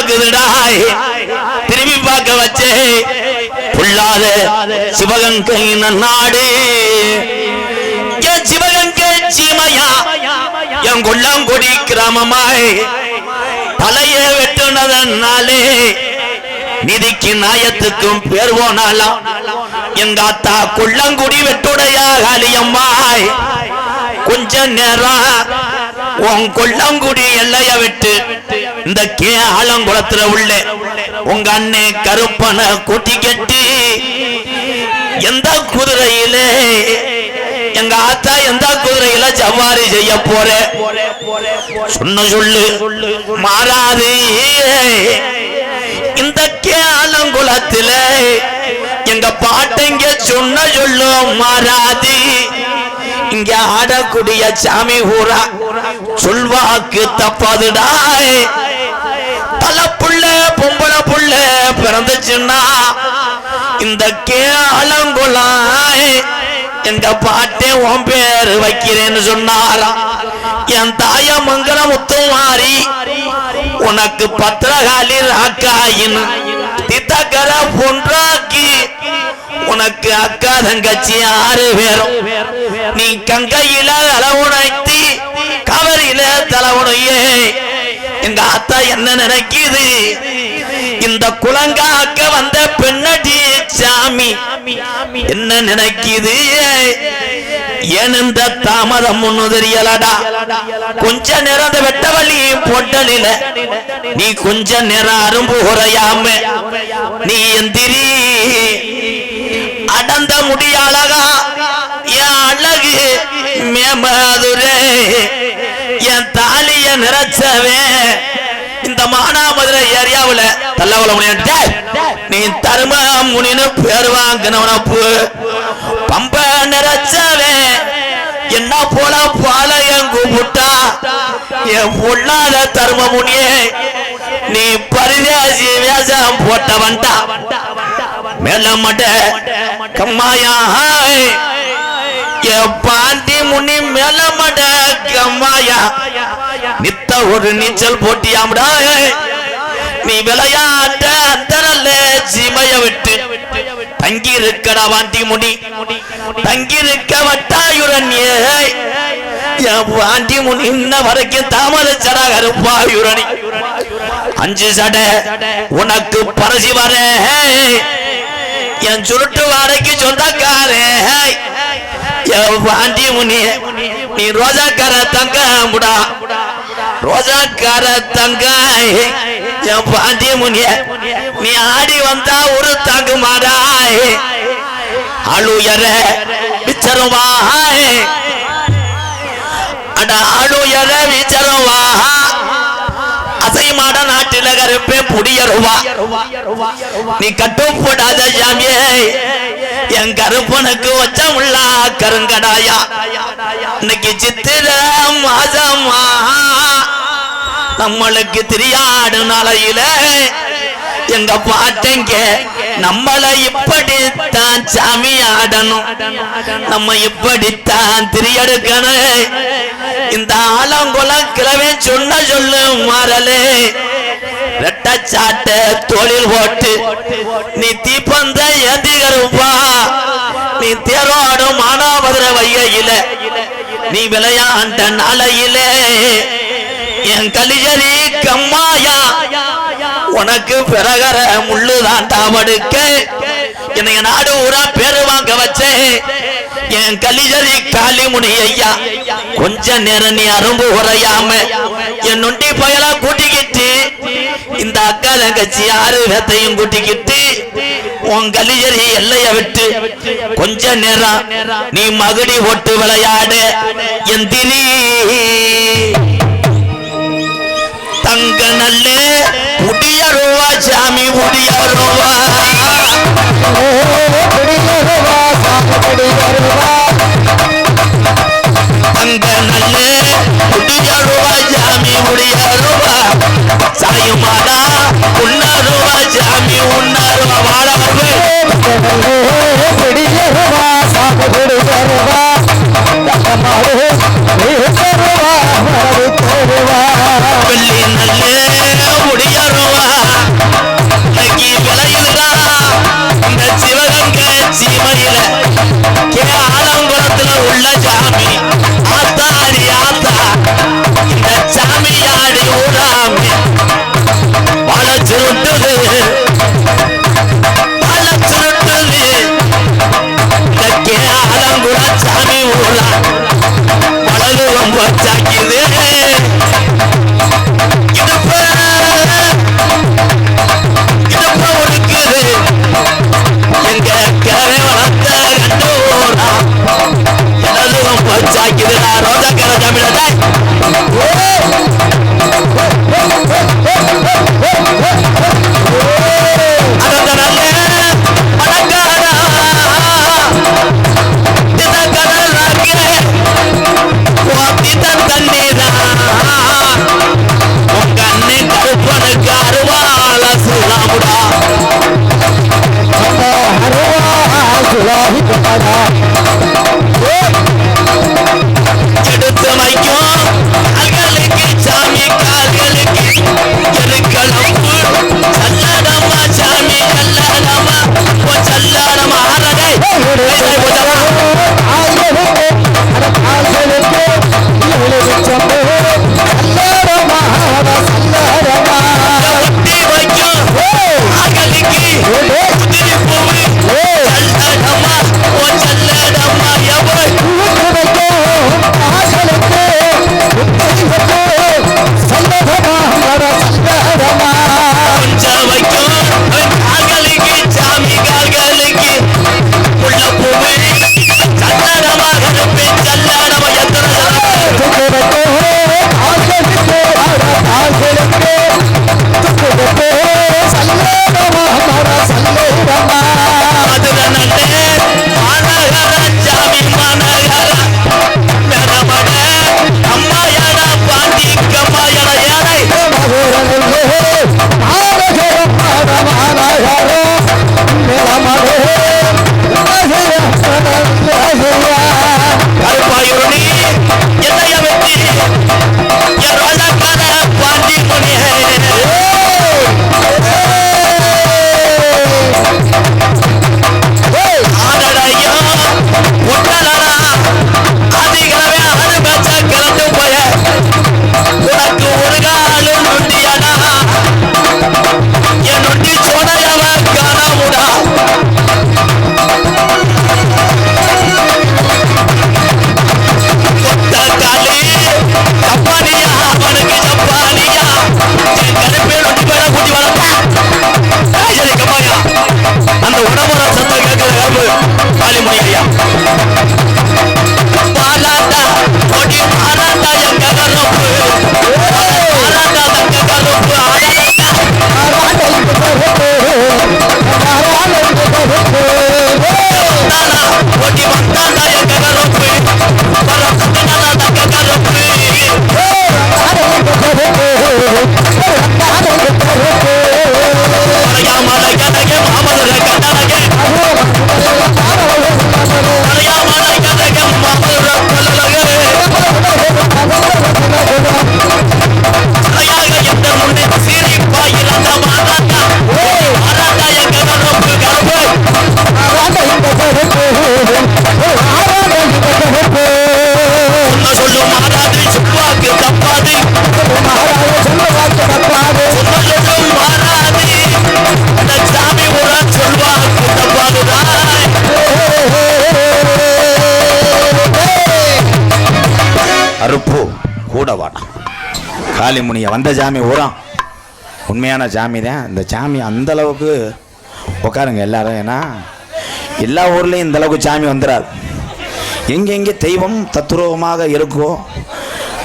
பாக்குதுடா திரும்பி பார்க்க வச்சே புள்ளாத சிவகங்கை நாடு என் சிவகங்கை சீமையா என் கொல்லாங்குடி கிராமமாய் தலையை வெட்டுனதனாலே நிதிக்கு நாயத்துக்கும் பேர் போனாலாம் எங்க அத்தா கொல்லாங்குடி வெட்டுடையா காளியம்மாய் கொஞ்ச நேரம் உன் கொல்லாங்குடி எல்லைய விட்டு இந்த ஆலங்குளத்துல உள்ள உங்க அண்ணே கருப்பனை கூட்டி கட்டி எந்த குதிரையில எங்க ஆத்தா எந்த குதிரையில சவாரி செய்ய போற சொன்ன சொல்லு மாறாது இந்த ஆலங்குளத்துல எங்க பாட்டங்க சொன்ன சொல்லு மாறாது இங்க ஆடக்கூடிய சாமி ஊரா சொல்வாக்கு தப்பாதுடா பல புள்ள பொம்பளை புள்ள பிறந்துச்சுன்னா இந்த ஆலங்குளம் எங்க பாட்டே உன் பேரு வைக்கிறேன்னு சொன்னாராம் என் தாய மங்கள முத்துமாரி உனக்கு பத்திரகாலி ராக்காயின்னு தித்தக்கர பொன்றாக்கி உனக்கு அக்கா தங்கச்சி 6 பேரும் நீ கங்கையில தலைவுணைத்து கவரியில தலைவுணையே எங்க அத்தா என்ன நினைக்குது இந்த குலங்காக்க வந்த பெண்ணடி சாமி என்ன நினைக்குது ஏன் இந்த தாமதம் ஒண்ணு தெரியலடா கொஞ்ச நேரம் அந்த வெட்டவள்ளி பொட்டலில நீ கொஞ்ச நேரம் அரும்பு உரையாம நீ எந்திரி அடந்த முடிய அழகா என் அழகு மேமதுரே என் தாலிய நிறைச்சவே இந்த மானாமதுரை ஏரியாவுல தல்லவள முனிய நீ தர்ம முனின்னு பேர் வாங்கினவனப்பு பம்ப நிறைச்சவே என்ன போல பாளையம் கூப்பிட்டா என் பொல்லாத தர்ம முனியே நீ பரிதாசி வேஷம் போட்டவன்டா மேல மட கம்மாயா பாண்டி முனி மேல மட கம்மாயா நித்த ஒரு நீச்சல் போட்டியாம்டா நீ விளையாட்ட அந்தரல்ல சீமைய விட்டு தங்கி இருக்கடா வாண்டி முனி தங்கி இருக்க வட்டாயுரண்யே வாண்டி முனி இன்ன வரைக்கும் தாமதச்சடா கருப்பாயுரணி 5 சடை உனக்கு பரசி வர என் சுருட்டு வாடகைக்கு சொந்தக்காரே வாண்டி முனி நீ ரோஜாக்கார தங்க முடா ரோஜாக்கார தங்க என் பாண்டி முனிய நீ ஆடி வந்தா ஒரு தாங்கு மாடாய் அழுயர விச்சருவா அட அழுயர விச்சருவா அசை மாட நாட்டில கருப்பே புடியருவா நீ கட்டும் போடாத சாமியே என் கருப்பனுக்கு வச்சமுள்ள கருங்கடாயா இன்னைக்கு சித்திர மாசமா நம்மளுக்கு தெரியாடு நாளையில எங்க பாட்டங்க நம்மளை இப்படித்தான் சாமி ஆடணும் நம்ம இப்படித்தான் திரியெடுக்கணும் இந்த ஆலங்குளம் கிழவே சொன்ன சொல்லு மாறலே ரெட்டச்சாட்ட தோளில் போட்டு நீ தீப்பந்த ஏந்திகருப்பா நீ தேரோடும் மானாமதுரை வையில நீ விளையாண்ட நாளையில என் கலிஜரி கம்மாயா உனக்கு பிறகர முள்ளுதான் தாவடுக்க என்னைய நாடு ஊரா பேரு வாங்க வச்சே என் கலிஜரி காளிமுனி ஐயா கொஞ்ச நேரம் நீ அரும்பு உரையாம என் நொண்டி பயலா கூட்டிக்கிட்டு இந்த அக்கா தங்கச்சி 6 பேத்தையும் கூட்டிக்கிட்டு உன் கலிஜரி எல்லைய விட்டு கொஞ்ச நேரம் நீ மகுடி ஓட்டு விளையாடு எந்திரி தங்க நல்ல முடியருவா சாமி முடியருவா தங்க நல்ல முடியருவா சாமி முடியருவா சாயுமாடா உன்னருவா சாமி உன்னருவா வாழவே முடியருவா சாமி முடியருவா வெள்ளி நல்ல முடியருவா அறுப்பு கூட வாடம் காளிமுனிய வந்த சாமி ஊரம் உண்மையான சாமி தான். இந்த சாமி அந்த அளவுக்கு உட்காருங்க எல்லாரும். ஏன்னா எல்லா ஊர்லேயும் இந்த அளவுக்கு சாமி வந்துடாது. எங்கெங்கே தெய்வம் தத்துரூபமாக இருக்கோ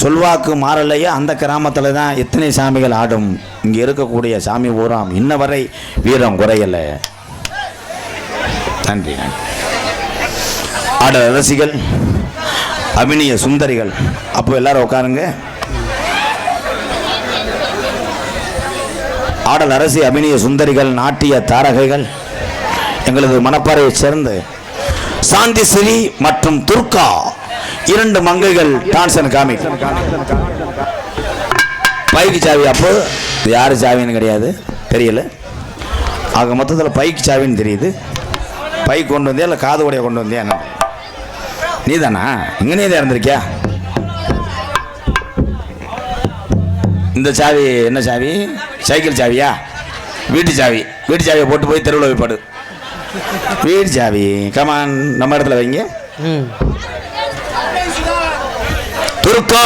சொல்வாக்கு மாறலையோ அந்த கிராமத்தில் தான் எத்தனை சாமிகள் ஆடும். இங்கே இருக்கக்கூடிய சாமி ஊராம் இன்ன வரை வீரம் குறையலை. நன்றி. ஆடல் ரசிகள் அபிநய சுந்தரிகள். அப்போ எல்லாரும் உட்காருங்க. ஆடல் அரசி அபிநய சுந்தரிகள் நாட்டிய தாரகைகள் எங்களது மணப்பாறையை சேர்ந்து சாந்தி ஸ்ரீ மற்றும் துர்கா 2 மங்கைகள் டான்ஸ் காமி. பைக்கு சாவி அப்போ யாரு சாவின்னு கிடையாது தெரியல. ஆக மொத்தத்தில் பைக்கு சாவின்னு தெரியுது. பைக் கொண்டு வந்தியா இல்லை காது உடைய கொண்டு வந்தியா? என்ன நீ தானா? இங்கனே தான் இருந்திருக்கியா? இந்த சாவி என்ன சாவி? சைக்கிள் சாவியா? வீட்டு சாவி. வீட்டு சாவியை போட்டு போய் தெருவில் வைப்பாடு. வீட்டு சாவி கமான் நம்ம இடத்துல வைங்க. துர்கா